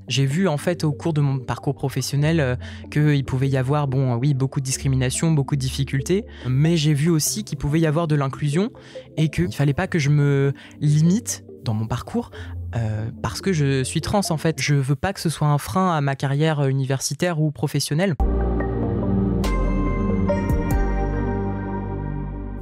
J'ai vu en fait au cours de mon parcours professionnel qu'il pouvait y avoir, beaucoup de discrimination, beaucoup de difficultés, mais j'ai vu aussi qu'il pouvait y avoir de l'inclusion et qu'il ne fallait pas que je me limite dans mon parcours parce que je suis trans en fait. Je veux pas que ce soit un frein à ma carrière universitaire ou professionnelle.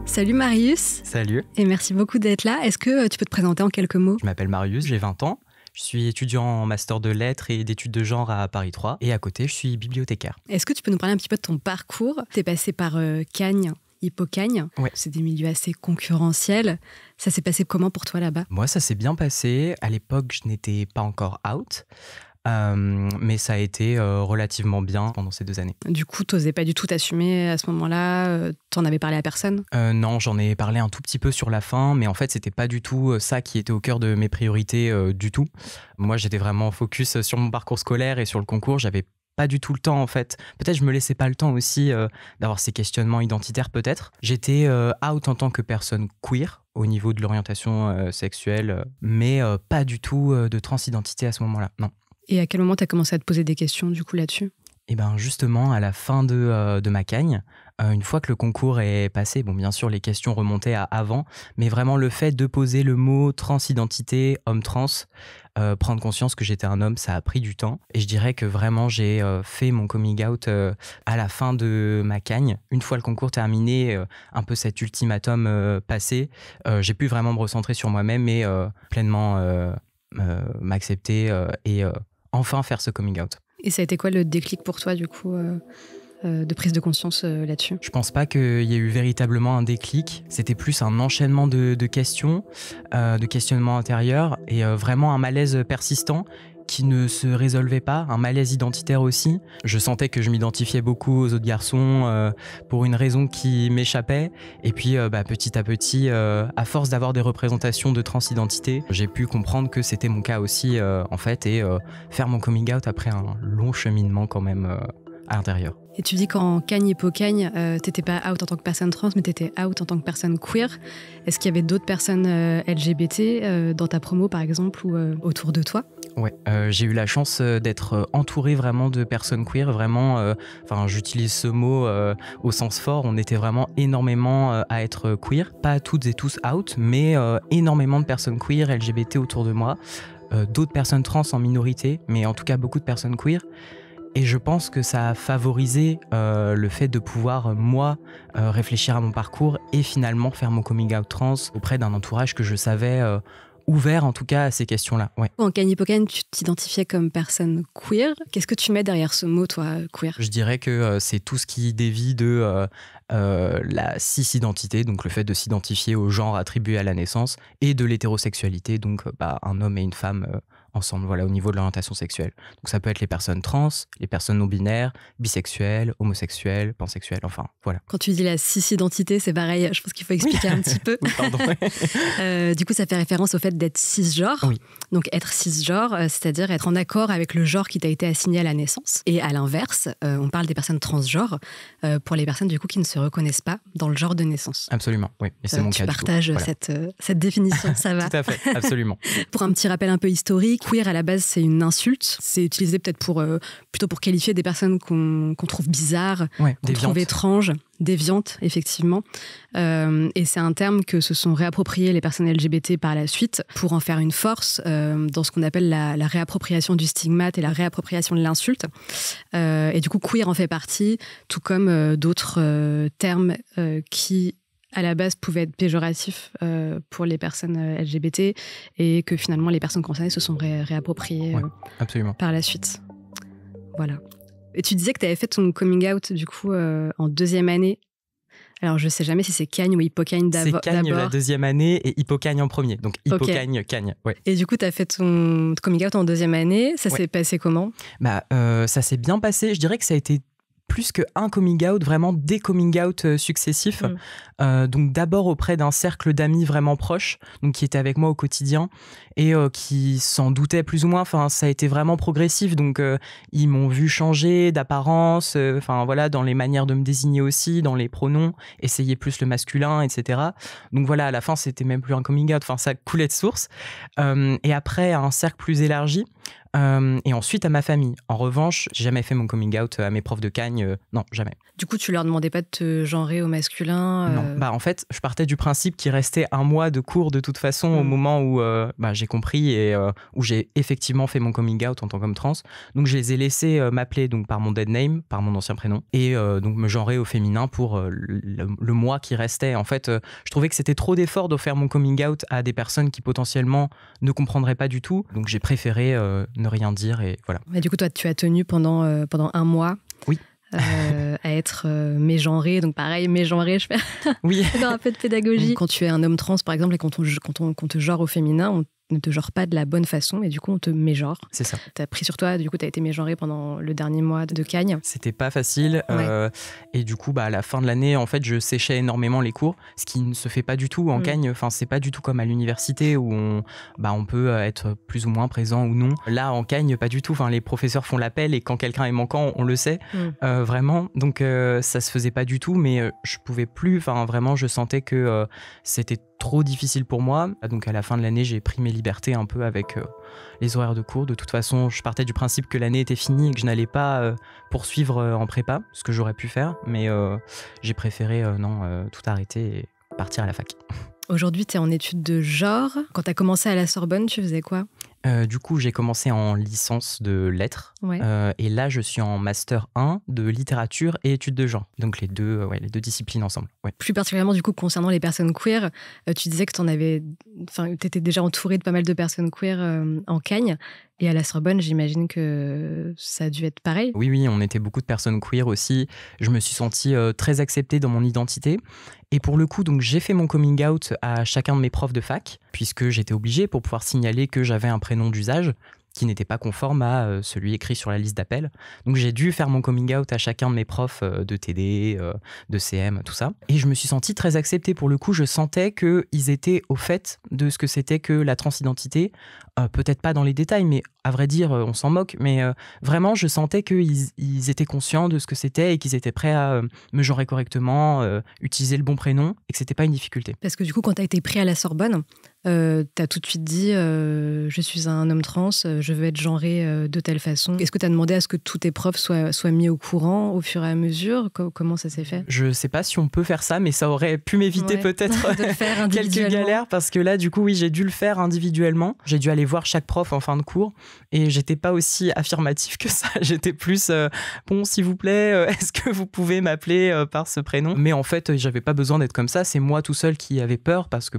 Salut Marius. Salut. Et merci beaucoup d'être là. Est-ce que tu peux te présenter en quelques mots ? Je m'appelle Marius, j'ai 20 ans. Je suis étudiant en master de lettres et d'études de genre à Paris 3. Et à côté, je suis bibliothécaire. Est-ce que tu peux nous parler un petit peu de ton parcours ? Tu es passé par Cagnes, Hippo-Cagnes. Ouais. C'est des milieux assez concurrentiels. Ça s'est passé comment pour toi là-bas ? Moi, ça s'est bien passé. À l'époque, je n'étais pas encore out. Mais ça a été relativement bien pendant ces 2 années. Du coup, tu n'osais pas du tout t'assumer à ce moment-là ? Tu n'en avais parlé à personne ? Non, j'en ai parlé un tout petit peu sur la fin, mais en fait, c'était pas du tout ça qui était au cœur de mes priorités du tout. Moi, j'étais vraiment focus sur mon parcours scolaire et sur le concours. J'avais pas du tout le temps en fait. Peut-être je me laissais pas le temps aussi d'avoir ces questionnements identitaires peut-être. J'étais out en tant que personne queer au niveau de l'orientation sexuelle, mais pas du tout de transidentité à ce moment-là, non. Et à quel moment tu as commencé à te poser des questions du coup là-dessus ? Et bien justement, à la fin de ma Cagne, une fois que le concours est passé, bien sûr les questions remontaient à avant, mais vraiment le fait de poser le mot transidentité, homme trans, prendre conscience que j'étais un homme, ça a pris du temps. Et je dirais que vraiment j'ai fait mon coming out à la fin de ma Cagne. Une fois le concours terminé, un peu cet ultimatum passé, j'ai pu vraiment me recentrer sur moi-même et pleinement m'accepter et enfin faire ce coming out. Et ça a été quoi le déclic pour toi du coup de prise de conscience là-dessus ? Je pense pas qu'il y ait eu véritablement un déclic. C'était plus un enchaînement de questions, de questionnements intérieurs et vraiment un malaise persistant qui ne se résolvait pas, un malaise identitaire aussi. Je sentais que je m'identifiais beaucoup aux autres garçons pour une raison qui m'échappait. Et puis petit à petit, à force d'avoir des représentations de transidentité, j'ai pu comprendre que c'était mon cas aussi en fait et faire mon coming out après un long cheminement quand même à l'intérieur. Et tu dis qu'en Cagnes, Hippo-Cagnes, t'étais pas out en tant que personne trans, mais t'étais out en tant que personne queer. Est-ce qu'il y avait d'autres personnes LGBT dans ta promo, par exemple, ou autour de toi ? Ouais, j'ai eu la chance d'être entouré vraiment de personnes queer, vraiment, j'utilise ce mot au sens fort, on était vraiment énormément à être queer, pas toutes et tous out, mais énormément de personnes queer, LGBT autour de moi, d'autres personnes trans en minorité, mais en tout cas beaucoup de personnes queer. Et je pense que ça a favorisé le fait de pouvoir, moi, réfléchir à mon parcours et finalement faire mon coming out trans auprès d'un entourage que je savais ouvert, en tout cas, à ces questions-là. Ouais. En Cagnes, Hippo-Cagnes, tu t'identifiais comme personne queer. Qu'est-ce que tu mets derrière ce mot, toi, queer ? Je dirais que c'est tout ce qui dévie de la cis-identité, donc le fait de s'identifier au genre attribué à la naissance, et de l'hétérosexualité, donc un homme et une femme ensemble, voilà, au niveau de l'orientation sexuelle. Donc ça peut être les personnes trans, les personnes non-binaires, bisexuelles, homosexuelles, pansexuelles, enfin, voilà. Quand tu dis la cis-identité, c'est pareil, je pense qu'il faut expliquer un petit peu. Oui, pardon. Du coup, ça fait référence au fait d'être cisgenre. Oui. Donc être cisgenre, c'est-à-dire être en accord avec le genre qui t'a été assigné à la naissance. Et à l'inverse, on parle des personnes transgenres pour les personnes du coup qui ne se reconnaissent pas dans le genre de naissance. Absolument, oui. Et c'est mon cas. Tu partages voilà. cette définition, ça va. Tout à fait, absolument. Pour un petit rappel un peu historique, queer à la base c'est une insulte. C'est utilisé peut-être plutôt pour qualifier des personnes qu'on trouve bizarres, qu'on trouve étranges. Déviante, effectivement. Et c'est un terme que se sont réappropriés les personnes LGBT par la suite pour en faire une force dans ce qu'on appelle la réappropriation du stigmate et la réappropriation de l'insulte. Et du coup, queer en fait partie, tout comme d'autres termes qui, à la base, pouvaient être péjoratifs pour les personnes LGBT et que finalement, les personnes concernées se sont réappropriées absolument. Par la suite. Voilà. Et tu disais que tu avais fait ton coming out du coup en 2e année. Alors je sais jamais si c'est Cagnes ou Hippo-Cagnes d'abord. C'est Cagnes la 2e année et Hippo-Cagnes en premier. Donc Hippo-Cagnes, Cagnes. Ouais. Et du coup tu as fait ton coming out en 2e année. Ça s'est passé comment ? Ça s'est bien passé. Je dirais que ça a été plus qu'un coming out, vraiment des coming out successifs. Donc d'abord auprès d'un cercle d'amis vraiment proches, donc qui étaient avec moi au quotidien et qui s'en doutaient plus ou moins. Enfin, ça a été vraiment progressif. Donc ils m'ont vu changer d'apparence, dans les manières de me désigner aussi, dans les pronoms, essayer plus le masculin, etc. Donc voilà, à la fin, c'était même plus un coming out. Enfin, ça coulait de source. Et après, un cercle plus élargi. et ensuite à ma famille. En revanche, j'ai jamais fait mon coming out à mes profs de Cagne, non, jamais. Du coup, tu leur demandais pas de te genrer au masculin Non, en fait, je partais du principe qu'il restait un mois de cours de toute façon au moment où j'ai compris et où j'ai effectivement fait mon coming out en tant qu'homme trans. Donc je les ai laissés m'appeler donc par mon dead name, par mon ancien prénom, et donc me genrer au féminin pour le mois qui restait. En fait, je trouvais que c'était trop d'efforts de faire mon coming out à des personnes qui potentiellement ne comprendraient pas du tout. Donc j'ai préféré ne rien dire et voilà. Mais du coup, toi, tu as tenu pendant un mois. Oui. À être mégenré, donc pareil, mégenré, je fais oui. dans un peu de pédagogie. Quand tu es un homme trans, par exemple, et qu'on te genre au féminin, on ne te genre pas de la bonne façon et du coup on te mégenre. C'est ça. T'as pris sur toi, du coup t'as été mégenré pendant le dernier mois de Cagne. C'était pas facile et du coup à la fin de l'année en fait je séchais énormément les cours, ce qui ne se fait pas du tout en Cagne. Enfin c'est pas du tout comme à l'université où on peut être plus ou moins présent ou non. Là en Cagne pas du tout. Enfin les professeurs font l'appel et quand quelqu'un est manquant on le sait vraiment. Donc ça se faisait pas du tout, mais je pouvais plus. Enfin vraiment je sentais que c'était trop difficile pour moi. Donc à la fin de l'année, j'ai pris mes libertés un peu avec les horaires de cours. De toute façon, je partais du principe que l'année était finie et que je n'allais pas poursuivre en prépa, ce que j'aurais pu faire. Mais j'ai préféré tout arrêter et partir à la fac. Aujourd'hui, tu es en études de genre. Quand tu as commencé à la Sorbonne, tu faisais quoi ? Du coup, j'ai commencé en licence de lettres et là, je suis en master 1 de littérature et études de genre. Donc les deux disciplines ensemble. Ouais. Plus particulièrement, du coup, concernant les personnes queer, tu disais que tu étais déjà entouré de pas mal de personnes queer en Cagne. Et à la Sorbonne, j'imagine que ça a dû être pareil. Oui, on était beaucoup de personnes queer aussi. Je me suis sentie très acceptée dans mon identité. Et pour le coup, donc, j'ai fait mon coming out à chacun de mes profs de fac, puisque j'étais obligée pour pouvoir signaler que j'avais un prénom d'usage qui n'était pas conforme à celui écrit sur la liste d'appel. Donc j'ai dû faire mon coming out à chacun de mes profs de TD, de CM, tout ça. Et je me suis sentie très acceptée. Pour le coup, je sentais qu'ils étaient au fait de ce que c'était que la transidentité. Peut-être pas dans les détails, mais à vrai dire, on s'en moque. Mais vraiment, je sentais qu'ils étaient conscients de ce que c'était et qu'ils étaient prêts à me genrer correctement, utiliser le bon prénom et que c'était pas une difficulté. Parce que du coup, quand tu as été pris à la Sorbonne, t'as tout de suite dit je suis un homme trans, je veux être genré de telle façon. Est-ce que t'as demandé à ce que tous tes profs soient mis au courant au fur et à mesure ? Comment ça s'est fait ? Je sais pas si on peut faire ça, mais ça aurait pu m'éviter peut-être quelques galères parce que là, du coup, oui, j'ai dû le faire individuellement. J'ai dû aller voir chaque prof en fin de cours et j'étais pas aussi affirmatif que ça. J'étais plus bon, s'il vous plaît, est-ce que vous pouvez m'appeler par ce prénom ? Mais en fait, j'avais pas besoin d'être comme ça. C'est moi tout seul qui avait peur parce que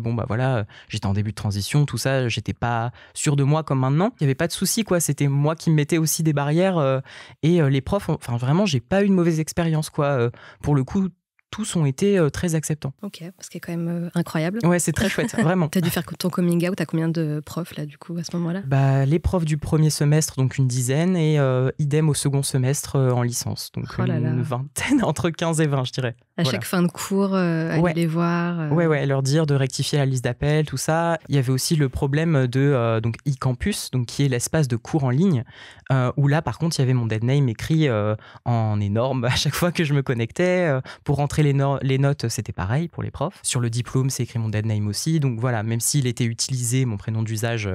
j'étais en début de transition, tout ça, j'étais pas sûr de moi comme maintenant. Il y avait pas de souci, quoi. C'était moi qui me mettais aussi des barrières et les profs, vraiment, j'ai pas eu de mauvaise expérience, quoi. Pour le coup, tous ont été très acceptants. Ok, ce qui est quand même incroyable. Ouais, c'est très chouette, vraiment. T'as dû faire ton coming out à combien de profs, là, du coup, à ce moment-là ? Les profs du premier semestre, donc une dizaine, et idem au second semestre en licence. Donc une vingtaine, entre 15 et 20, je dirais. À chaque fin de cours, aller les voir. Ouais, leur dire de rectifier la liste d'appels, tout ça. Il y avait aussi le problème de donc e-campus, donc qui est l'espace de cours en ligne, où là, par contre, il y avait mon dead name écrit en énorme à chaque fois que je me connectais. Pour rentrer les notes, c'était pareil pour les profs. Sur le diplôme, c'est écrit mon dead name aussi. Donc voilà, même s'il était utilisé, mon prénom d'usage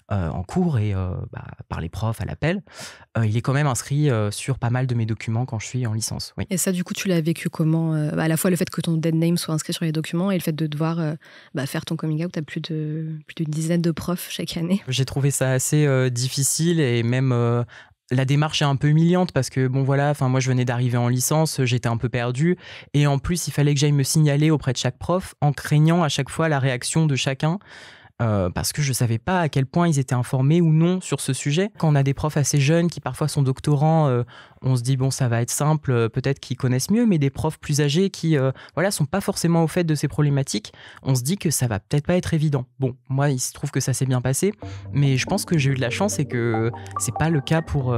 en cours et par les profs à l'appel, il est quand même inscrit sur pas mal de mes documents quand je suis en licence. Oui. Et ça, du coup, tu l'as vécu comment ? À la fois le fait que ton dead name soit inscrit sur les documents et le fait de devoir faire ton coming out à plus d'une dizaine de profs chaque année. J'ai trouvé ça assez difficile et même... la démarche est un peu humiliante parce que moi je venais d'arriver en licence, j'étais un peu perdu et en plus il fallait que j'aille me signaler auprès de chaque prof en craignant à chaque fois la réaction de chacun. Parce que je savais pas à quel point ils étaient informés ou non sur ce sujet. Quand on a des profs assez jeunes qui parfois sont doctorants, on se dit bon ça va être simple, peut-être qu'ils connaissent mieux, mais des profs plus âgés qui sont pas forcément au fait de ces problématiques, on se dit que ça va peut-être pas être évident. Bon, moi il se trouve que ça s'est bien passé, mais je pense que j'ai eu de la chance et que c'est pas le cas pour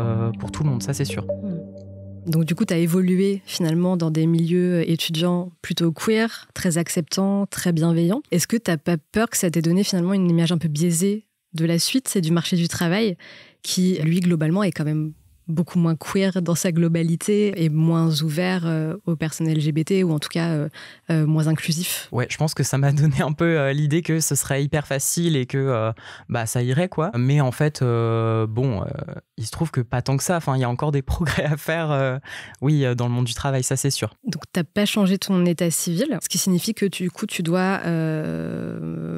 tout le monde, ça c'est sûr. Donc du coup, tu as évolué finalement dans des milieux étudiants plutôt queer, très acceptants, très bienveillants. Est-ce que tu n'as pas peur que ça t'ait donné finalement une image un peu biaisée de la suite, c'est du marché du travail, qui lui globalement est quand même beaucoup moins queer dans sa globalité et moins ouvert aux personnes LGBT ou en tout cas moins inclusif. Ouais, je pense que ça m'a donné un peu l'idée que ce serait hyper facile et que ça irait quoi. Mais en fait, il se trouve que pas tant que ça. Enfin, il y a encore des progrès à faire, dans le monde du travail, ça c'est sûr. Donc, t'as pas changé ton état civil, ce qui signifie que tu dois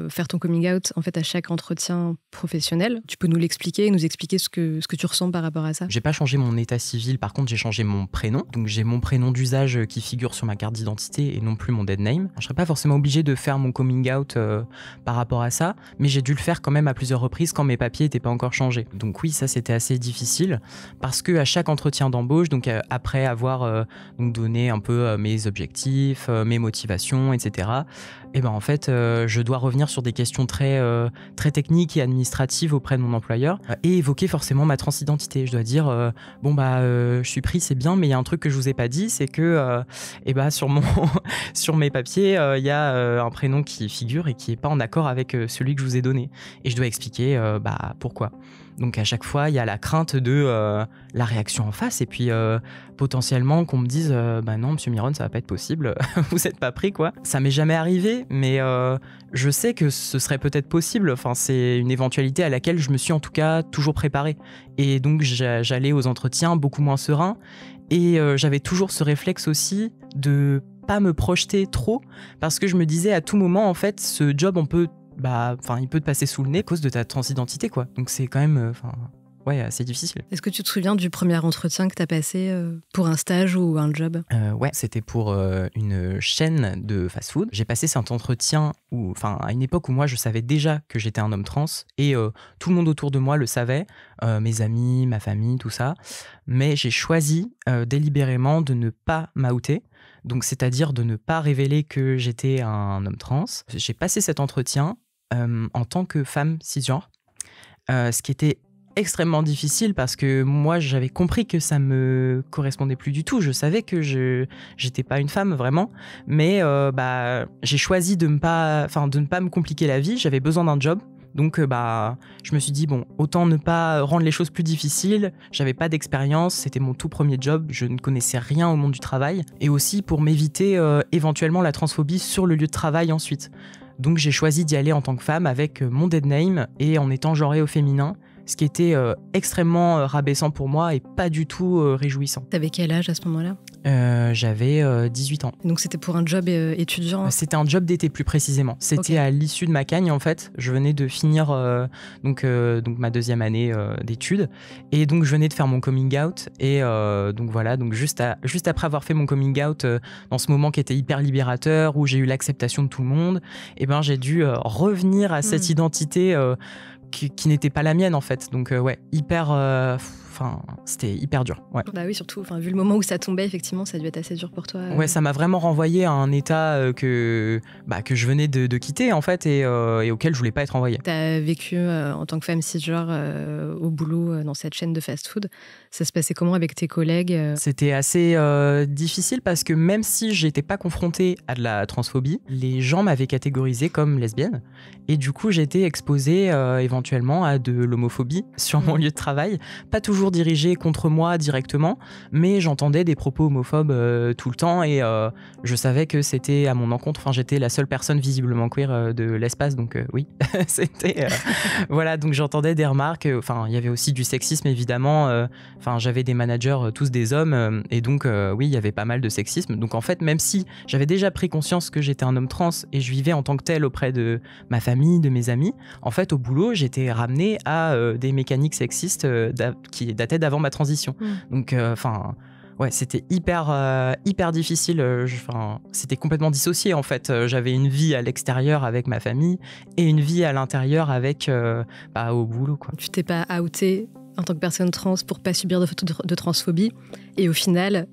faire ton coming out en fait à chaque entretien professionnel. Tu peux nous l'expliquer, nous expliquer ce que tu ressens par rapport à ça? J'ai pas changé mon état civil, par contre j'ai changé mon prénom. Donc j'ai mon prénom d'usage qui figure sur ma carte d'identité et non plus mon dead name. Je serais pas forcément obligé de faire mon coming out par rapport à ça, mais j'ai dû le faire quand même à plusieurs reprises quand mes papiers n'étaient pas encore changés. Donc oui, ça c'était assez difficile parce que à chaque entretien d'embauche, donc après avoir donné un peu mes objectifs, mes motivations, etc. Et ben en fait, je dois revenir sur des questions très techniques et administratives auprès de mon employeur et évoquer forcément ma transidentité. Je dois dire je suis pris, c'est bien, mais il y a un truc que je vous ai pas dit, c'est que sur mes papiers, il y a un prénom qui figure et qui est pas en accord avec celui que je vous ai donné. Et je dois expliquer pourquoi. Donc à chaque fois, il y a la crainte de la réaction en face et puis potentiellement qu'on me dise non, monsieur Myron, ça va pas être possible, vous êtes pas pris quoi. Ça m'est jamais arrivé, mais je sais que ce serait peut-être possible. Enfin, c'est une éventualité à laquelle je me suis en tout cas toujours préparé. Et donc j'allais aux entretiens beaucoup moins serein et j'avais toujours ce réflexe aussi de pas me projeter trop parce que je me disais à tout moment en fait ce job il peut te passer sous le nez à cause de ta transidentité, quoi. Donc c'est quand même assez difficile. Est-ce que tu te souviens du premier entretien que tu as passé pour un stage ou un job? Ouais, c'était pour une chaîne de fast-food. J'ai passé cet entretien à une époque où moi je savais déjà que j'étais un homme trans et tout le monde autour de moi le savait, mes amis, ma famille, tout ça. Mais j'ai choisi délibérément de ne pas m'outer. Donc, c'est-à-dire de ne pas révéler que j'étais un homme trans. J'ai passé cet entretien en tant que femme cisgenre, ce qui était extrêmement difficile parce que moi, j'avais compris que ça me correspondait plus du tout. Je savais que j'étais pas une femme vraiment, mais j'ai choisi de ne pas me compliquer la vie. J'avais besoin d'un job. Donc, je me suis dit, autant ne pas rendre les choses plus difficiles. J'avais pas d'expérience, c'était mon tout premier job, je ne connaissais rien au monde du travail. Et aussi pour m'éviter éventuellement la transphobie sur le lieu de travail ensuite. Donc, j'ai choisi d'y aller en tant que femme avec mon dead name et en étant genrée au féminin. Ce qui était extrêmement rabaissant pour moi et pas du tout réjouissant. T'avais quel âge à ce moment-là? J'avais 18 ans. Donc c'était pour un job étudiant? C'était un job d'été plus précisément. C'était à l'issue de ma cagne en fait. Je venais de finir donc ma deuxième année d'études et donc je venais de faire mon coming out et donc juste après avoir fait mon coming out dans ce moment qui était hyper libérateur où j'ai eu l'acceptation de tout le monde, j'ai dû revenir à cette identité qui n'était pas la mienne en fait. Donc c'était hyper dur. Ouais. Bah oui, surtout vu le moment où ça tombait, effectivement, ça a dû être assez dur pour toi. Ouais, ça m'a vraiment renvoyé à un état que je venais de quitter en fait et auquel je voulais pas être envoyé. T'as vécu en tant que femme cisgenre au boulot dans cette chaîne de fast-food. Ça se passait comment avec tes collègues? C'était assez difficile parce que même si j'étais pas confrontée à de la transphobie, les gens m'avaient catégorisée comme lesbienne et du coup j'étais exposée éventuellement à de l'homophobie sur mon lieu de travail. Pas toujours dirigée contre moi directement, mais j'entendais des propos homophobes tout le temps et je savais que c'était à mon encontre. Enfin, j'étais la seule personne visiblement queer de l'espace, donc oui, c'était voilà. Donc j'entendais des remarques. Enfin, il y avait aussi du sexisme évidemment. Enfin, j'avais des managers tous des hommes et donc oui, il y avait pas mal de sexisme. Donc en fait, même si j'avais déjà pris conscience que j'étais un homme trans et je vivais en tant que tel auprès de ma famille, de mes amis, en fait, au boulot, j'étais ramenée à des mécaniques sexistes qui datait d'avant ma transition. Donc, c'était hyper difficile. C'était complètement dissocié, en fait. J'avais une vie à l'extérieur avec ma famille et une vie à l'intérieur avec, au boulot, quoi. Tu t'es pas outée en tant que personne trans pour pas subir de transphobie et au final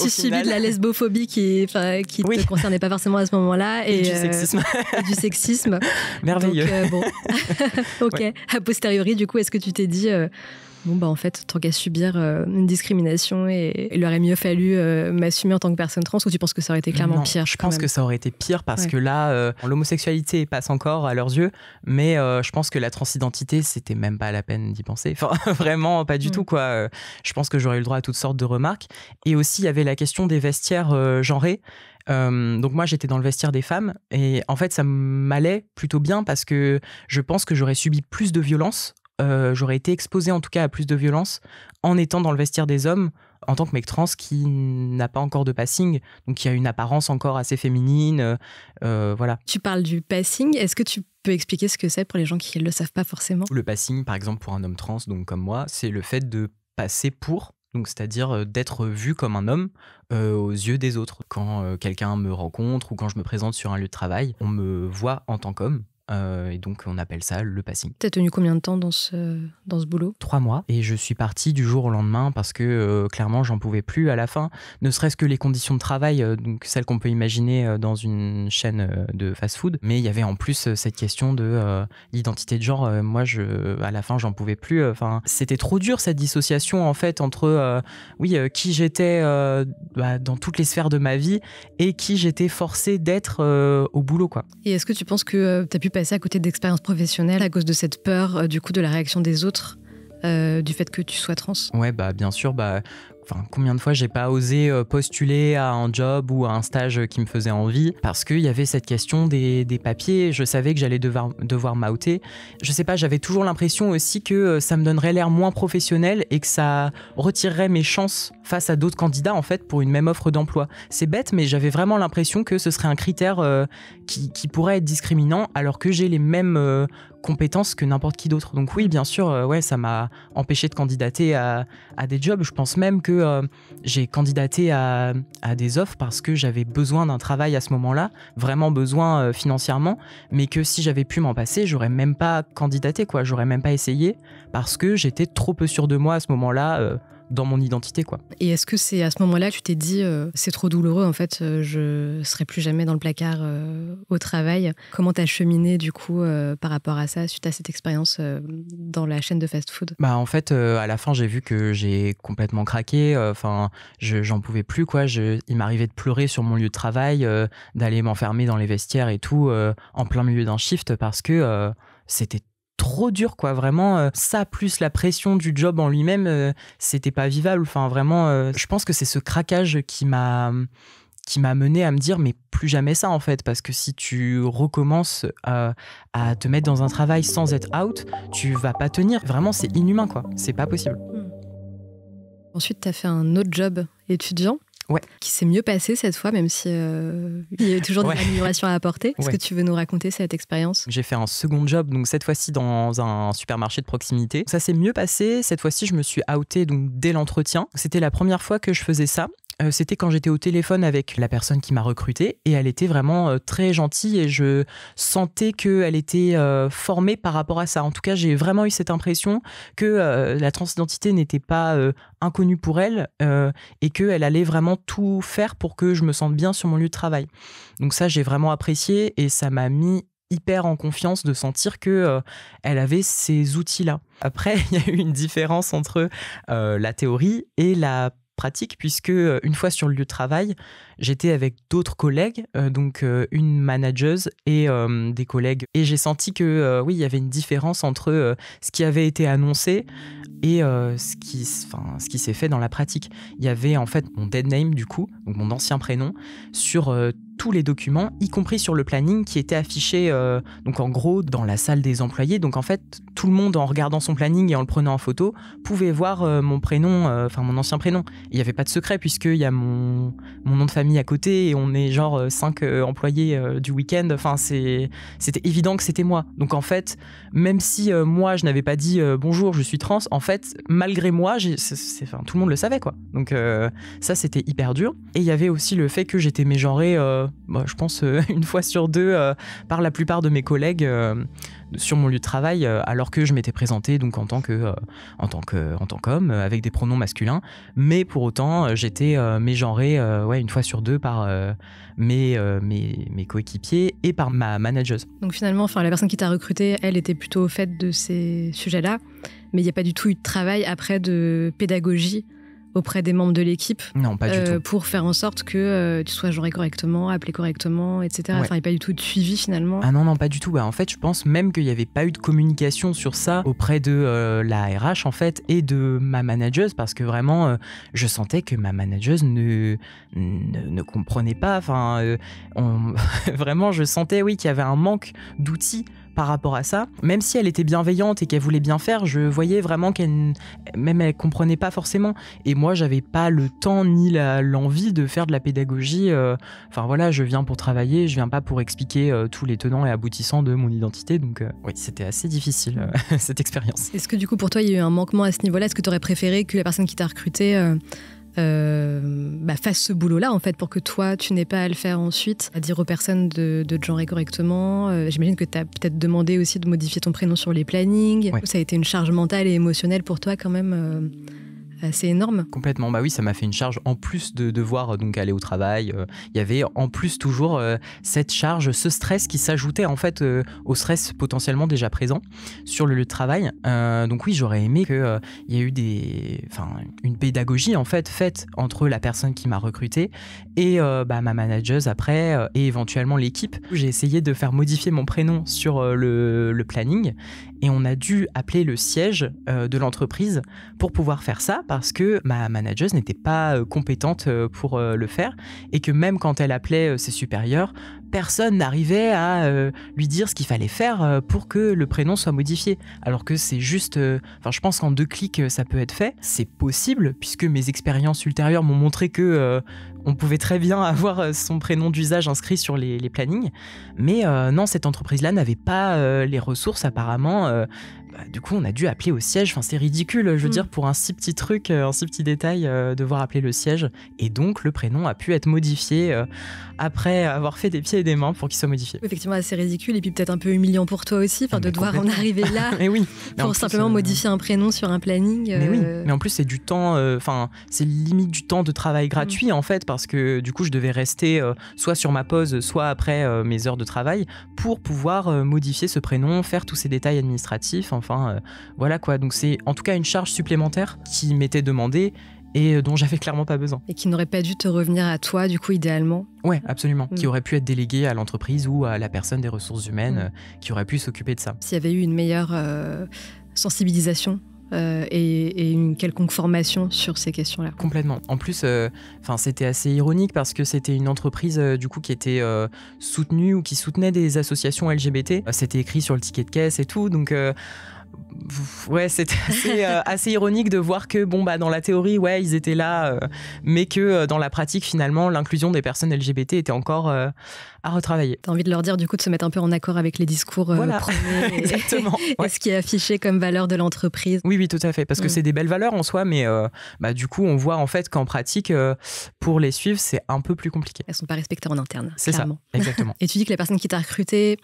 tu subis de la lesbophobie qui te concernait pas forcément à ce moment-là et du sexisme et du sexisme. Merveilleux. Donc, ok. Ouais. A posteriori, du coup, est-ce que tu t'es dit bon en fait, tant qu'à subir une discrimination, et il aurait mieux fallu m'assumer en tant que personne trans, ou tu penses que ça aurait été clairement pire? Je pense que ça aurait été pire parce que là, l'homosexualité passe encore à leurs yeux, mais je pense que la transidentité, c'était même pas la peine d'y penser. Enfin, vraiment pas du tout, quoi. Je pense que j'aurais eu le droit à toutes sortes de remarques. Et aussi, il y avait la question des vestiaires genrés. Donc moi, j'étais dans le vestiaire des femmes, et en fait, ça m'allait plutôt bien parce que je pense que j'aurais subi plus de violence. J'aurais été exposée en tout cas à plus de violence en étant dans le vestiaire des hommes en tant que mec trans qui n'a pas encore de passing, donc qui a une apparence encore assez féminine. Voilà. Tu parles du passing, est-ce que tu peux expliquer ce que c'est pour les gens qui ne le savent pas forcément? Le passing, par exemple, pour un homme trans, donc comme moi, c'est le fait de passer pour, donc c'est-à-dire d'être vu comme un homme aux yeux des autres. Quand quelqu'un me rencontre ou quand je me présente sur un lieu de travail, on me voit en tant qu'homme. Et donc on appelle ça le passing. T'as tenu combien de temps dans ce boulot? 3 mois. Et je suis partie du jour au lendemain parce que clairement j'en pouvais plus à la fin. Ne serait-ce que les conditions de travail, donc celles qu'on peut imaginer dans une chaîne de fast-food. Mais il y avait en plus cette question de l'identité de genre. Moi, à la fin, j'en pouvais plus. C'était trop dur cette dissociation en fait entre qui j'étais dans toutes les sphères de ma vie et qui j'étais forcée d'être au boulot, quoi. Et est-ce que tu penses que t'as pu passer à côté d'expériences professionnelles à cause de cette peur du coup de la réaction des autres du fait que tu sois trans? Ouais, bien sûr, combien de fois j'ai pas osé postuler à un job ou à un stage qui me faisait envie parce qu'il y avait cette question des papiers. Je savais que j'allais devoir m'outer. Je sais pas, j'avais toujours l'impression aussi que ça me donnerait l'air moins professionnel et que ça retirerait mes chances face à d'autres candidats en fait pour une même offre d'emploi. C'est bête, mais j'avais vraiment l'impression que ce serait un critère qui pourrait être discriminant alors que j'ai les mêmes compétences que n'importe qui d'autre. Donc oui, bien sûr, ça m'a empêché de candidater à des jobs. Je pense même que j'ai candidaté à des offres parce que j'avais besoin d'un travail à ce moment-là, vraiment besoin financièrement, mais que si j'avais pu m'en passer, j'aurais même pas candidaté, quoi. J'aurais même pas essayé parce que j'étais trop peu sûre de moi à ce moment-là. Dans mon identité, quoi. Et est-ce que c'est à ce moment-là que tu t'es dit c'est trop douloureux, en fait, je serai plus jamais dans le placard au travail? Comment t'as cheminé du coup par rapport à ça suite à cette expérience dans la chaîne de fast-food? En fait, à la fin, j'ai vu que j'ai complètement craqué. J'en pouvais plus, quoi. Il m'arrivait de pleurer sur mon lieu de travail, d'aller m'enfermer dans les vestiaires et tout, en plein milieu d'un shift parce que c'était trop dur, quoi. Vraiment, ça plus la pression du job en lui-même, c'était pas vivable. Enfin, vraiment, je pense que c'est ce craquage qui m'a mené à me dire mais plus jamais ça en fait, parce que si tu recommences à te mettre dans un travail sans être out, tu vas pas tenir. Vraiment, c'est inhumain, quoi. C'est pas possible. Ensuite, t'as fait un autre job étudiant. Ouais. Qui s'est mieux passé cette fois, même si il y a toujours des améliorations à apporter. Est-ce que tu veux nous raconter cette expérience? J'ai fait un second job, donc cette fois-ci dans un supermarché de proximité. Ça s'est mieux passé. Cette fois-ci, je me suis outée donc dès l'entretien. C'était la première fois que je faisais ça. C'était quand j'étais au téléphone avec la personne qui m'a recrutée et elle était vraiment très gentille et je sentais qu'elle était formée par rapport à ça. En tout cas, j'ai vraiment eu cette impression que la transidentité n'était pas inconnue pour elle et qu'elle allait vraiment tout faire pour que je me sente bien sur mon lieu de travail. Donc ça, j'ai vraiment apprécié et ça m'a mis hyper en confiance de sentir que elle avait ces outils-là. Après, il y a eu une différence entre la théorie et la pratique, puisque une fois sur le lieu de travail, j'étais avec d'autres collègues, donc une manageuse et des collègues. Et j'ai senti que il y avait une différence entre ce qui avait été annoncé et ce qui s'est fait dans la pratique. Il y avait en fait mon dead name du coup, donc mon ancien prénom, sur tous les documents, y compris sur le planning qui était affiché donc en gros dans la salle des employés. Donc en fait, tout le monde en regardant son planning et en le prenant en photo pouvait voir mon prénom, mon ancien prénom. Il n'y avait pas de secret puisqu'il y a mon nom de famille à côté et on est genre 5 employés du week-end. C'était évident que c'était moi. Donc en fait, même si moi je n'avais pas dit bonjour, je suis trans, en fait, malgré moi, tout le monde le savait, quoi. Donc ça, c'était hyper dur. Et il y avait aussi le fait que j'étais mégenrée je pense, une fois sur deux par la plupart de mes collègues sur mon lieu de travail, alors que je m'étais présenté donc en tant qu'homme, avec des pronoms masculins. Mais pour autant, j'étais mégenré une fois sur deux par mes coéquipiers et par ma manageuse. Donc finalement, la personne qui t'a recruté, elle était plutôt au fait de ces sujets-là, mais il n'y a pas du tout eu de travail après de pédagogie auprès des membres de l'équipe. Non, pas du tout. Pour faire en sorte que tu sois genré correctement, appelé correctement, etc. Ouais. Il n'y a pas du tout de suivi finalement. Ah non, pas du tout. En fait, je pense même qu'il n'y avait pas eu de communication sur ça auprès de la RH en fait et de ma manageuse, parce que vraiment, je sentais que ma manageuse ne comprenait pas. Vraiment, je sentais qu'il y avait un manque d'outils par rapport à ça. Même si elle était bienveillante et qu'elle voulait bien faire, je voyais vraiment qu'elle comprenait pas forcément. Et moi, j'avais pas le temps ni l'envie de faire de la pédagogie. Je viens pour travailler, je viens pas pour expliquer tous les tenants et aboutissants de mon identité. Donc oui, c'était assez difficile cette expérience. Est-ce que du coup, pour toi, il y a eu un manquement à ce niveau-là ? Est-ce que tu aurais préféré que la personne qui t'a recruté fasse ce boulot-là, en fait, pour que toi, tu n'aies pas à le faire ensuite, à dire aux personnes de te genrer correctement. J'imagine que tu as peut-être demandé aussi de modifier ton prénom sur les plannings. Ouais. Ça a été une charge mentale et émotionnelle pour toi quand même assez énorme. Complètement, oui, ça m'a fait une charge en plus de devoir donc aller au travail. Il y avait en plus toujours cette charge, ce stress qui s'ajoutait en fait au stress potentiellement déjà présent sur le lieu de travail. Donc oui, j'aurais aimé qu'il y ait eu une pédagogie en fait faite entre la personne qui m'a recruté et ma manageuse après et éventuellement l'équipe. J'ai essayé de faire modifier mon prénom sur le planning et on a dû appeler le siège de l'entreprise pour pouvoir faire ça, parce que ma manageuse n'était pas compétente pour le faire et que même quand elle appelait ses supérieurs, personne n'arrivait à lui dire ce qu'il fallait faire pour que le prénom soit modifié. Alors que c'est juste... je pense qu'en 2 clics, ça peut être fait. C'est possible, puisque mes expériences ultérieures m'ont montré que on pouvait très bien avoir son prénom d'usage inscrit sur les plannings. Mais non, cette entreprise-là n'avait pas les ressources apparemment. Du coup, on a dû appeler au siège. C'est ridicule, je veux dire, pour un si petit truc, un si petit détail, devoir appeler le siège. Et donc, le prénom a pu être modifié après avoir fait des pieds et des mains pour qu'il soit modifié. Effectivement, assez ridicule et puis peut-être un peu humiliant pour toi aussi, de devoir en arriver là mais oui. pour simplement modifier un prénom sur un planning. Mais oui, mais en plus, c'est du temps, c'est limite du temps de travail gratuit en fait, parce que du coup, je devais rester soit sur ma pause, soit après mes heures de travail pour pouvoir modifier ce prénom, faire tous ces détails administratifs. Voilà quoi, donc c'est en tout cas une charge supplémentaire qui m'était demandée et dont j'avais clairement pas besoin. Et qui n'aurait pas dû te revenir à toi, du coup, idéalement. Ouais, absolument. Qui aurait pu être délégué à l'entreprise ou à la personne des ressources humaines qui aurait pu s'occuper de ça. S'il y avait eu une meilleure sensibilisation et une quelconque formation sur ces questions-là. Complètement. En plus, c'était assez ironique parce que c'était une entreprise du coup qui était soutenue ou qui soutenait des associations LGBT. C'était écrit sur le ticket de caisse et tout, donc... Ouais, c'était assez ironique de voir que dans la théorie ils étaient là mais que dans la pratique finalement l'inclusion des personnes LGBT était encore à retravailler. T'as envie de leur dire du coup de se mettre un peu en accord avec les discours premiers exactement. Et ce qui est affiché comme valeur de l'entreprise. Oui, tout à fait, parce que c'est des belles valeurs en soi, mais du coup on voit en fait qu'en pratique pour les suivre c'est un peu plus compliqué. Elles sont pas respectées en interne. C'est clairement. Ça, exactement. Et tu dis que la personne qui t'a recruté,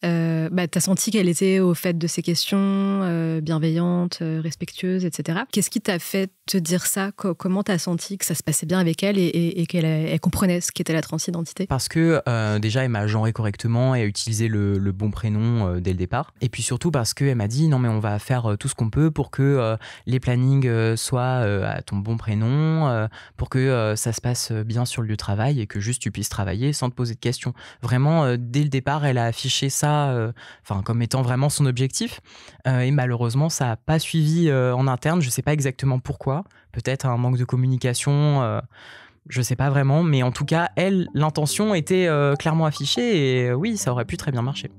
t'as senti qu'elle était au fait de ces questions, bienveillante, respectueuse, etc. Qu'est-ce qui t'a fait te dire ça ? Comment t'as senti que ça se passait bien avec elle et qu'elle comprenait ce qu'était la transidentité ? Parce que déjà elle m'a genré correctement et a utilisé le bon prénom dès le départ. Et puis surtout parce qu'elle m'a dit non mais on va faire tout ce qu'on peut pour que les plannings soient à ton bon prénom, pour que ça se passe bien sur le lieu de travail et que juste tu puisses travailler sans te poser de questions. Vraiment, dès le départ, elle a affiché ça comme étant vraiment son objectif. Et malheureusement, ça n'a pas suivi en interne. Je ne sais pas exactement pourquoi. Peut-être un manque de communication. Je ne sais pas vraiment. Mais en tout cas, l'intention était clairement affichée. Et oui, ça aurait pu très bien marcher.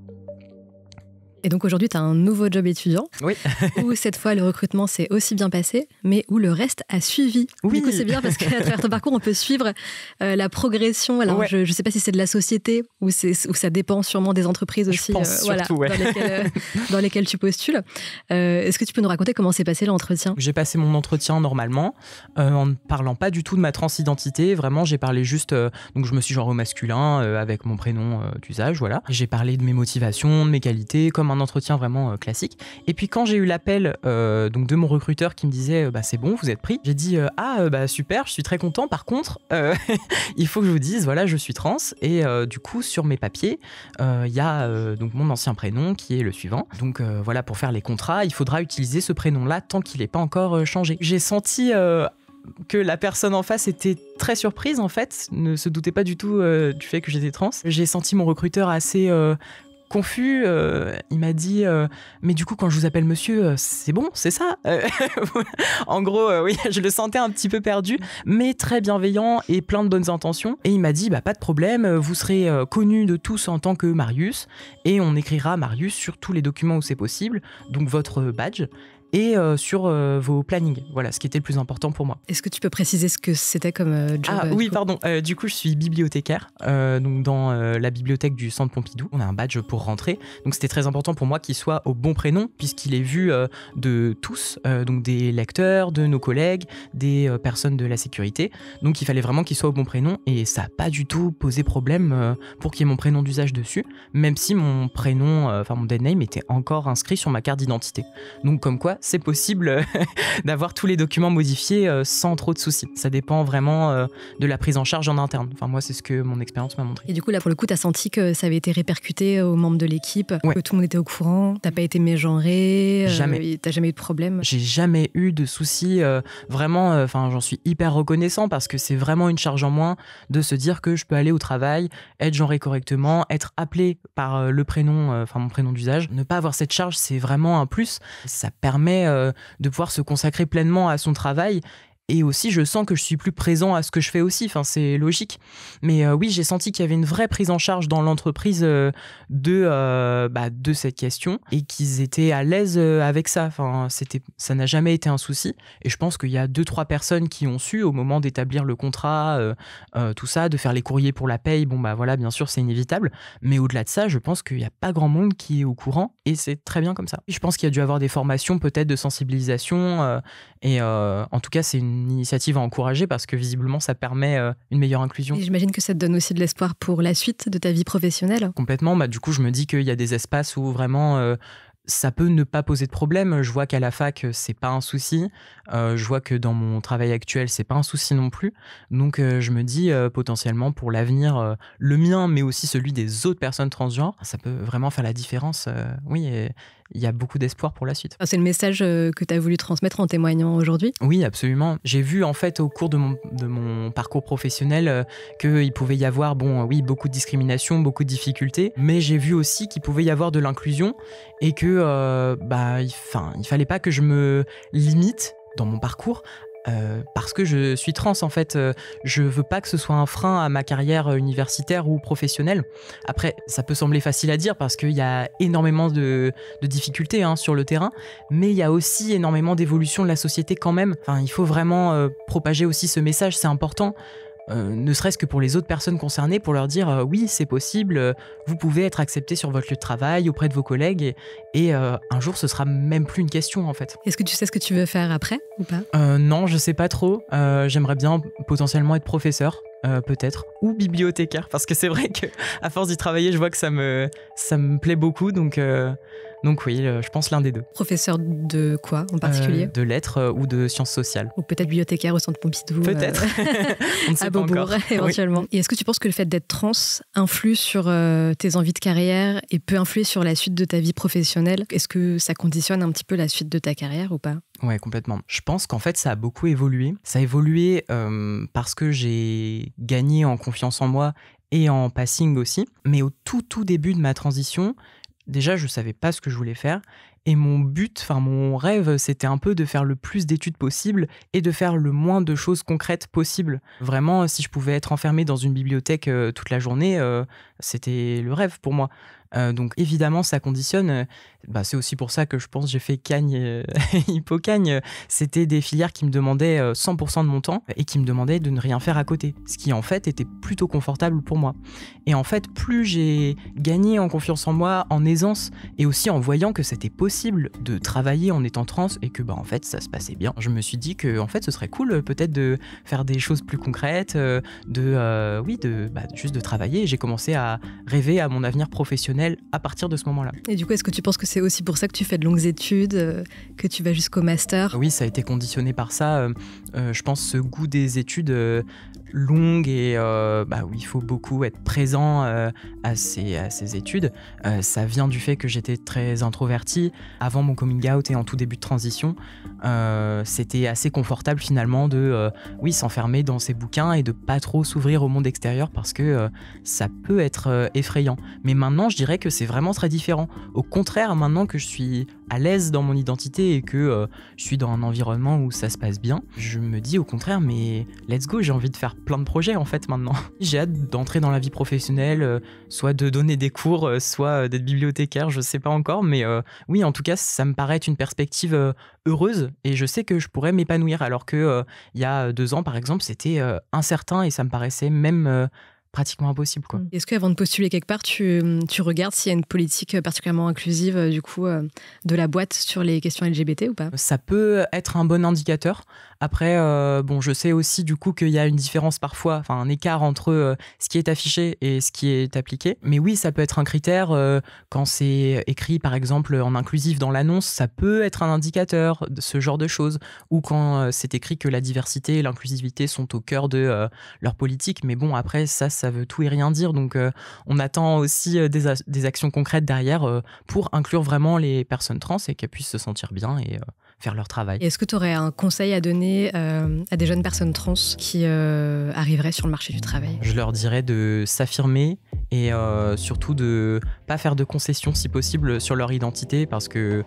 Et donc aujourd'hui, tu as un nouveau job étudiant. Oui. Où cette fois, le recrutement s'est aussi bien passé, mais où le reste a suivi. Oui. Du coup, c'est bien parce qu'à travers ton parcours, on peut suivre la progression. Alors, je ne sais pas si c'est de la société ou ça dépend sûrement des entreprises aussi surtout, dans lesquelles tu postules. Est-ce que tu peux nous raconter comment s'est passé l'entretien ? J'ai passé mon entretien normalement, en ne parlant pas du tout de ma transidentité. Vraiment, j'ai parlé juste... donc, je me suis genré au masculin avec mon prénom d'usage, voilà. J'ai parlé de mes motivations, de mes qualités, comme un entretien vraiment classique. Et puis quand j'ai eu l'appel donc de mon recruteur qui me disait c'est bon, vous êtes pris, j'ai dit super, je suis très content. Par contre, il faut que je vous dise, voilà, je suis trans et du coup sur mes papiers, il y a donc mon ancien prénom qui est le suivant. Donc voilà, pour faire les contrats, il faudra utiliser ce prénom-là tant qu'il n'est pas encore changé. J'ai senti que la personne en face était très surprise en fait, ne se doutait pas du tout du fait que j'étais trans. J'ai senti mon recruteur assez confus, il m'a dit mais du coup quand je vous appelle monsieur, c'est bon, c'est ça En gros, oui, je le sentais un petit peu perdu, mais très bienveillant et plein de bonnes intentions. Et il m'a dit pas de problème, vous serez connu de tous en tant que Marius, et on écrira Marius sur tous les documents où c'est possible, donc votre badge, et sur vos plannings. Voilà, ce qui était le plus important pour moi. Est-ce que tu peux préciser ce que c'était comme job ? Ah oui, pardon. Du coup, je suis bibliothécaire donc dans la bibliothèque du Centre Pompidou. On a un badge pour rentrer. Donc, c'était très important pour moi qu'il soit au bon prénom puisqu'il est vu de tous, donc des lecteurs, de nos collègues, des personnes de la sécurité. Donc, il fallait vraiment qu'il soit au bon prénom et ça n'a pas du tout posé problème pour qu'il y ait mon prénom d'usage dessus, même si mon prénom, mon dead name était encore inscrit sur ma carte d'identité. Donc, comme quoi, c'est possible d'avoir tous les documents modifiés sans trop de soucis. Ça dépend vraiment de la prise en charge en interne. Enfin, moi, c'est ce que mon expérience m'a montré. Et du coup, là, pour le coup, tu as senti que ça avait été répercuté aux membres de l'équipe, que tout le monde était au courant, tu n'as pas été mégenré, jamais. Tu n'as jamais eu de problème? J'ai jamais eu de soucis. Vraiment, j'en suis hyper reconnaissant parce que c'est vraiment une charge en moins de se dire que je peux aller au travail, être genré correctement, être appelé par le prénom, mon prénom d'usage. Ne pas avoir cette charge, c'est vraiment un plus. Ça permet de pouvoir se consacrer pleinement à son travail. Et aussi, je sens que je suis plus présent à ce que je fais aussi. Enfin, c'est logique. Mais oui, j'ai senti qu'il y avait une vraie prise en charge dans l'entreprise de cette question et qu'ils étaient à l'aise avec ça. Enfin, ça n'a jamais été un souci. Et je pense qu'il y a 2-3 personnes qui ont su, au moment d'établir le contrat, tout ça, de faire les courriers pour la paye. Bon, voilà, bien sûr, c'est inévitable. Mais au-delà de ça, je pense qu'il n'y a pas grand monde qui est au courant. Et c'est très bien comme ça. Je pense qu'il y a dû avoir des formations peut-être de sensibilisation. En tout cas, c'est une initiative à encourager parce que visiblement ça permet une meilleure inclusion. Et j'imagine que ça te donne aussi de l'espoir pour la suite de ta vie professionnelle. Complètement, du coup je me dis qu'il y a des espaces où vraiment ça peut ne pas poser de problème. Je vois qu'à la fac c'est pas un souci, je vois que dans mon travail actuel c'est pas un souci non plus, donc je me dis potentiellement pour l'avenir, le mien mais aussi celui des autres personnes transgenres, ça peut vraiment faire la différence. Oui, et il y a beaucoup d'espoir pour la suite. C'est le message que tu as voulu transmettre en témoignant aujourd'hui ? Oui, absolument. J'ai vu en fait au cours de mon parcours professionnel qu'il pouvait y avoir beaucoup de discrimination, beaucoup de difficultés, mais j'ai vu aussi qu'il pouvait y avoir de l'inclusion et que il fallait pas que je me limite dans mon parcours parce que je suis trans en fait. Je veux pas que ce soit un frein à ma carrière universitaire ou professionnelle. Après, ça peut sembler facile à dire parce qu'il y a énormément de difficultés sur le terrain, mais il y a aussi énormément d'évolution de la société quand même. Enfin, il faut vraiment propager aussi ce message, c'est important. Ne serait-ce que pour les autres personnes concernées, pour leur dire oui, c'est possible, vous pouvez être accepté sur votre lieu de travail, auprès de vos collègues, et un jour, ce sera même plus une question, en fait. Est-ce que tu sais ce que tu veux faire après, ou pas ? Non, je sais pas trop. J'aimerais bien potentiellement être professeur, peut-être, ou bibliothécaire, parce que c'est vrai qu'à force d'y travailler, je vois que ça me plaît beaucoup, donc oui, je pense l'un des deux. Professeur de quoi en particulier ? De lettres ou de sciences sociales. Ou peut-être bibliothécaire au Centre Pompidou. Peut-être. On ne sait pas encore. Éventuellement. Oui. Et est-ce que tu penses que le fait d'être trans influe sur tes envies de carrière et peut influer sur la suite de ta vie professionnelle ? Est-ce que ça conditionne un petit peu la suite de ta carrière ou pas ? Ouais, complètement. Je pense qu'en fait, ça a beaucoup évolué. Ça a évolué parce que j'ai gagné en confiance en moi et en passing aussi. Mais au tout début de ma transition, déjà, je savais pas ce que je voulais faire et mon but, mon rêve, c'était un peu de faire le plus d'études possible et de faire le moins de choses concrètes possible. Vraiment, si je pouvais être enfermé dans une bibliothèque toute la journée, c'était le rêve pour moi. Donc évidemment, ça conditionne. C'est aussi pour ça que je pense j'ai fait Cagnes et Hippocagne. C'était des filières qui me demandaient 100% de mon temps et qui me demandaient de ne rien faire à côté, ce qui en fait était plutôt confortable pour moi. Et en fait, plus j'ai gagné en confiance en moi, en aisance, et aussi en voyant que c'était possible de travailler en étant trans et que en fait ça se passait bien, je me suis dit que en fait ce serait cool peut-être de faire des choses plus concrètes, juste de travailler. Et j'ai commencé à rêver à mon avenir professionnel à partir de ce moment-là. Et du coup, est-ce que tu penses que c'est aussi pour ça que tu fais de longues études, que tu vas jusqu'au master ? Oui, ça a été conditionné par ça. Je pense ce goût des études longues et où il faut beaucoup être présent à ces études. Ça vient du fait que j'étais très introverti. Avant mon coming out et en tout début de transition, c'était assez confortable finalement de s'enfermer dans ses bouquins et de pas trop s'ouvrir au monde extérieur parce que ça peut être effrayant. Mais maintenant, je dirais que c'est vraiment très différent. Au contraire, maintenant que je suis à l'aise dans mon identité et que je suis dans un environnement où ça se passe bien, je me dis au contraire, mais let's go, j'ai envie de faire plein de projets en fait maintenant. J'ai hâte d'entrer dans la vie professionnelle, soit de donner des cours, soit d'être bibliothécaire, je sais pas encore, mais oui, en tout cas, ça me paraît être une perspective heureuse et je sais que je pourrais m'épanouir alors que il y a 2 ans par exemple, c'était incertain et ça me paraissait même pratiquement impossible, quoi. Est-ce qu'avant de postuler quelque part, tu regardes s'il y a une politique particulièrement inclusive de la boîte sur les questions LGBT ou pas ? Ça peut être un bon indicateur. Après, je sais aussi du coup qu'il y a une différence parfois, un écart entre ce qui est affiché et ce qui est appliqué. Mais oui, ça peut être un critère. Quand c'est écrit, par exemple, en inclusif dans l'annonce, ça peut être un indicateur de ce genre de choses. Ou quand c'est écrit que la diversité et l'inclusivité sont au cœur de leur politique. Mais bon, après, ça veut tout et rien dire. Donc, on attend aussi des actions concrètes derrière pour inclure vraiment les personnes trans et qu'elles puissent se sentir bien et faire leur travail. Et est-ce que tu aurais un conseil à donner à des jeunes personnes trans qui arriveraient sur le marché du travail ? Je leur dirais de s'affirmer et surtout de pas faire de concessions si possible sur leur identité parce que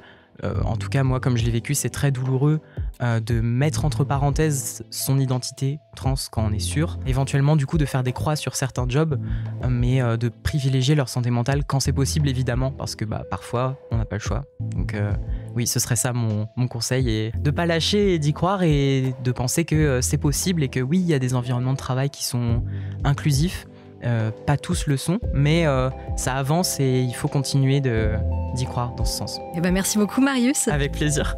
en tout cas moi comme je l'ai vécu c'est très douloureux de mettre entre parenthèses son identité trans quand on est sûr, éventuellement du coup de faire des croix sur certains jobs mais de privilégier leur santé mentale quand c'est possible évidemment parce que parfois on n'a pas le choix. Donc oui, ce serait ça mon conseil, et de pas lâcher et d'y croire et de penser que c'est possible et que oui, il y a des environnements de travail qui sont inclusifs. Pas tous le sont, mais ça avance et il faut continuer d'y croire dans ce sens. Merci beaucoup Marius. Avec plaisir.